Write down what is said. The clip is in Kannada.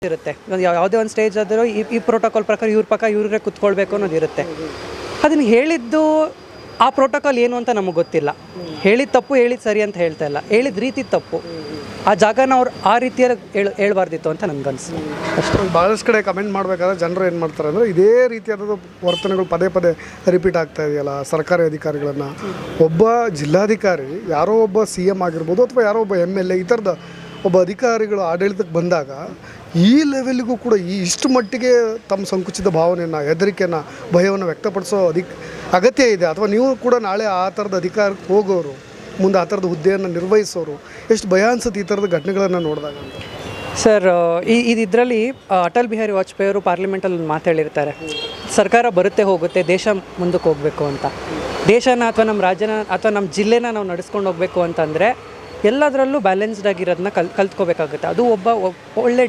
ಗೊತ್ತಿರುತ್ತೆ. ಯಾವುದೇ ಒಂದು ಸ್ಟೇಜ್ ಆದರೂ ಈ ಪ್ರೋಟೋಕಾಲ್ ಪ್ರಕಾರ ಇವ್ರಿಗೆ ಕುತ್ಕೊಳ್ಬೇಕು ಅನ್ನೋದಿರುತ್ತೆ. ಅದನ್ನು ಹೇಳಿದ್ದು ಆ ಪ್ರೋಟೋಕಾಲ್ ಏನು ಅಂತ ನಮಗೆ ಗೊತ್ತಿಲ್ಲ. ಹೇಳಿದ ತಪ್ಪು, ಹೇಳಿದ ಸರಿ ಅಂತ ಹೇಳ್ತಾ ಇಲ್ಲ, ಹೇಳಿದ ರೀತಿ ತಪ್ಪು. ಆ ಜಾಗನ ಅವ್ರು ಆ ರೀತಿಯಲ್ಲಿ ಹೇಳ್ಬಾರ್ದಿತ್ತು ಅಂತ ನನಗನ್ಸು. ಅಷ್ಟು ಭಾಳಷ್ಟು ಕಡೆ ಕಮೆಂಟ್ ಮಾಡಬೇಕಾದ್ರೆ ಜನರು ಏನು ಮಾಡ್ತಾರೆ ಅಂದರೆ ಇದೇ ರೀತಿಯಾದ ವರ್ತನೆಗಳು ಪದೇ ಪದೇ ರಿಪೀಟ್ ಆಗ್ತಾ ಇದೆಯಲ್ಲ ಸರ್ಕಾರಿ ಅಧಿಕಾರಿಗಳನ್ನು. ಒಬ್ಬ ಜಿಲ್ಲಾಧಿಕಾರಿ, ಯಾರೋ ಒಬ್ಬ CM ಆಗಿರ್ಬೋದು ಅಥವಾ ಯಾರೋ ಒಬ್ಬ MLA, ಈ ಥರದ ಒಬ್ಬ ಅಧಿಕಾರಿಗಳು ಆಡಳಿತಕ್ಕೆ ಬಂದಾಗ ಈ ಲೆವೆಲ್ಗೂ ಕೂಡ ಇಷ್ಟು ಮಟ್ಟಿಗೆ ತಮ್ಮ ಸಂಕುಚಿತ ಭಾವನೆಯನ್ನು, ಹೆದರಿಕೆಯನ್ನು, ಭಯವನ್ನು ವ್ಯಕ್ತಪಡಿಸೋ ಅಗತ್ಯ ಇದೆ. ಅಥವಾ ನೀವು ಕೂಡ ನಾಳೆ ಆ ಥರದ ಅಧಿಕಾರಕ್ಕೆ ಹೋಗೋರು, ಮುಂದೆ ಆ ಥರದ ಹುದ್ದೆಯನ್ನು ನಿರ್ವಹಿಸೋರು ಎಷ್ಟು ಭಯ ಅನ್ಸುತ್ತೆ ಈ ಥರದ ಘಟನೆಗಳನ್ನು ನೋಡಿದಾಗ ಅಂತ. ಸರ್, ಇದರಲ್ಲಿ ಅಟಲ್ ಬಿಹಾರಿ ವಾಜಪೇಯಿ ಅವರು ಪಾರ್ಲಿಮೆಂಟಲ್ಲಿ ಒಂದು ಮಾತು ಹೇಳಿರ್ತಾರೆ, ಸರ್ಕಾರ ಬರುತ್ತೆ ಹೋಗುತ್ತೆ, ದೇಶ ಮುಂದಕ್ಕೆ ಹೋಗಬೇಕು ಅಂತ. ದೇಶನ ಅಥವಾ ನಮ್ಮ ರಾಜ್ಯನ ಅಥವಾ ನಮ್ಮ ಜಿಲ್ಲೆನ ನಾವು ನಡೆಸ್ಕೊಂಡು ಹೋಗಬೇಕು ಅಂತಂದರೆ ಎಲ್ಲದರಲ್ಲೂ ಬ್ಯಾಲೆನ್ಸ್ಡ್ ಆಗಿರೋದನ್ನ ಕಲ್ತ್ಕೋಬೇಕಾಗುತ್ತೆ. ಅದು ಒಳ್ಳೆ